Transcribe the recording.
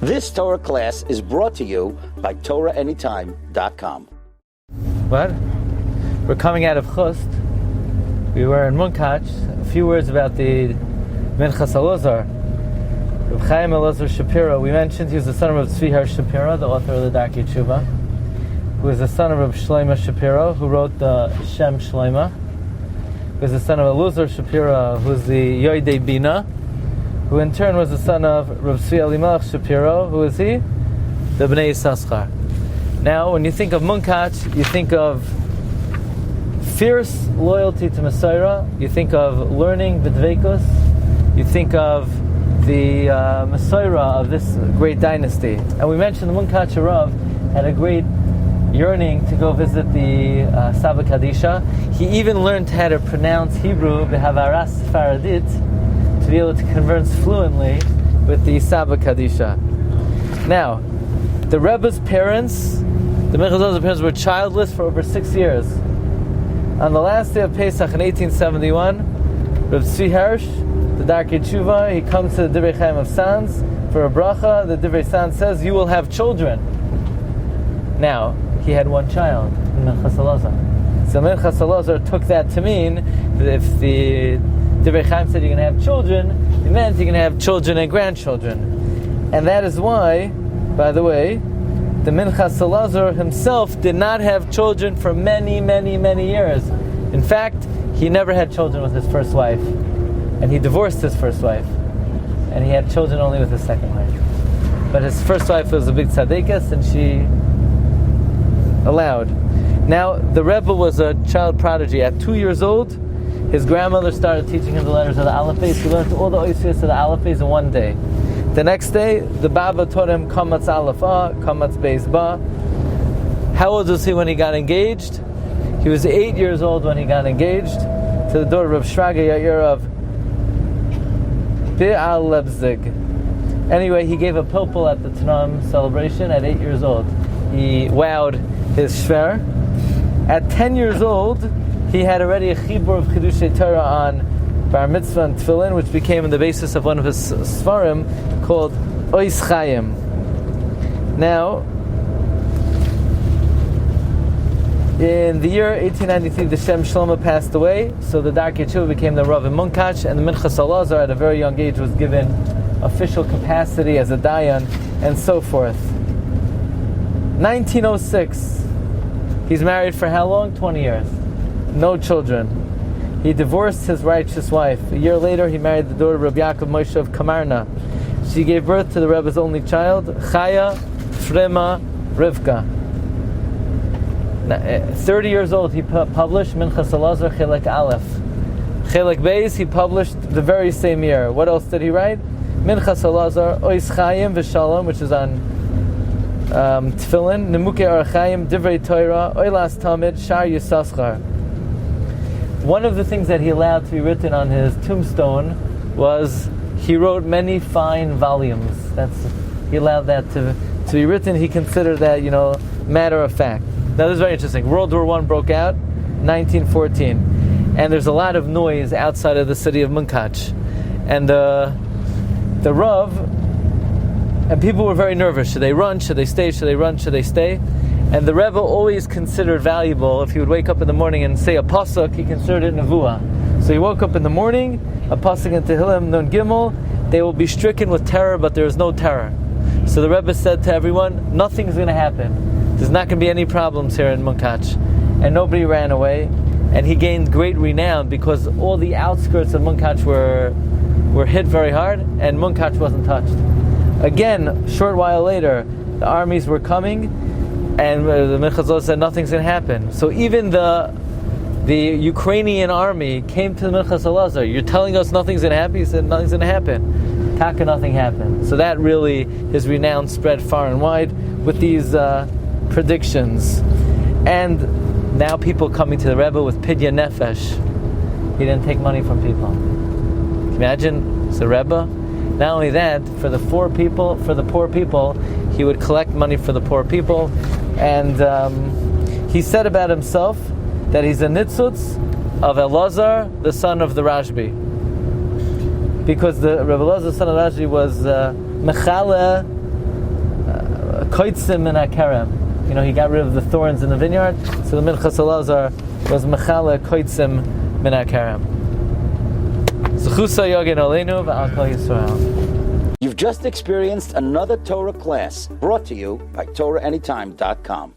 This Torah class is brought to you by TorahAnytime.com. What? We're coming out of Chust. We were in Munkatch. A few words about the Minchas Eluzar. Reb Chaim Eluzar Shapiro. We mentioned he was the son of Tzvi Hirsch Shapiro, the author of the Darkei Tshuva, who was the son of Reb Shlomo Shapiro, who wrote the Shem Shlomo. He was the son of Eluzar Shapiro, who was the Yoidei Bina, who in turn was the son of Reb Tzvi Elimelech Shapiro. Who is he? The Bnei Yissaschar. Now, when you think of Munkatch, you think of fierce loyalty to Messiah, you think of learning B'dveikus, you think of the Messiah of this great dynasty. And we mentioned the Munkatch Rav had a great yearning to go visit the Saba Kadisha. He even learned how to pronounce Hebrew, B'havaras Faradit, to be able to converse fluently with the Saba Kadisha. Now, the Rebbe's parents, the Minchas Eluzar's parents, were childless for over 6 years. On the last day of Pesach in 1871, Reb Tzvi Hirsch, the Darkei Tshuva, he comes to the Divrei Chaim of Sanz for a bracha. The Divrei Sanz says, "You will have children." Now, he had one child, Minchas Eluzar. So Minchas Eluzar took that to mean that if the Divrei Chaim said you're going to have children, it meant you're going to have children and grandchildren. And that is why, by the way, the Minchas Eluzar himself did not have children for many, many, many years. In fact, he never had children with his first wife. And he divorced his first wife. And he had children only with his second wife. But his first wife was a big tzaddikas, and she allowed. Now, the Rebbe was a child prodigy. At 2 years old, his grandmother started teaching him the letters of the alphabet. He learned all the oisios of the alphabet in one day. The next day, the Baba taught him Kamatz Aleph A, Kamatz Beis Ba. How old was he when he got engaged? He was 8 years old when he got engaged to the daughter of Shraga Yair of Bi'al Lebzig. Anyway, he gave a pilpul at the Tanam celebration at 8 years old. He wowed his shver. At 10 years old, he had already a chibur of Chidushei Torah on Bar Mitzvah and Tefillin, which became the basis of one of his Sfarim called Ois Chaim. Now, in the year 1893, the Shem Shlomo passed away, so the Darkei Tshuva became the Rav in Munkatch, and the Minchas Eluzar at a very young age was given official capacity as a Dayan, and so forth. 1906, he's married for how long? 20 years. No children. He divorced his righteous wife. A year later, he married the daughter of Rabbi Yaakov Moshe of Kamarna. She gave birth to the Rebbe's only child, Chaya Frema Rivka. 30 years old, he published Minchas Eluzar Chelek Aleph. Chelek Beis, he published the very same year. What else did he write? Minchas Eluzar, Ois Chaim V'Shalom, which is on Tefillin, Nemukei Arachayim, Divrei Torah, Oilas Tamid, Shar Yissaschar. One of the things that he allowed to be written on his tombstone was he wrote many fine volumes. He allowed that to be written. He considered that, matter of fact. Now this is very interesting. World War I broke out, 1914, and there's a lot of noise outside of the city of Munkatch, and the Rav and people were very nervous. Should they run? Should they stay? Should they run? Should they stay? And the Rebbe always considered valuable, if he would wake up in the morning and say a pasuk, he considered it nevuah. So he woke up in the morning, a pasuk in Tehillim Nun Gimel, they will be stricken with terror, but there is no terror. So the Rebbe said to everyone, nothing's going to happen. There's not going to be any problems here in Munkatch. And nobody ran away. And he gained great renown because all the outskirts of Munkatch were hit very hard, and Munkatch wasn't touched. Again, a short while later, the armies were coming, and the Minchas Eluzar said nothing's going to happen. So even the Ukrainian army came to the Minchas Eluzar. You're telling us nothing's going to happen? He said nothing's going to happen. Taka, nothing happened. So that really, his renown spread far and wide with these predictions. And now people coming to the Rebbe with Pidya Nefesh. He didn't take money from people. Can you imagine? It's the Rebbe. Not only that, for the poor people, he would collect money for the poor people. And he said about himself that he's a nitzutz of Eluzar, the son of the Rashbi. Because the Rebbe Eluzar, the son of Rashbi, was mechaleh koitzim min hakerem. You know, he got rid of the thorns in the vineyard, so the Minchas Eluzar was mechala koitzim min hakerem. Zechusa yogin aleinu v'al kol Yisrael. You've just experienced another Torah class brought to you by TorahAnytime.com.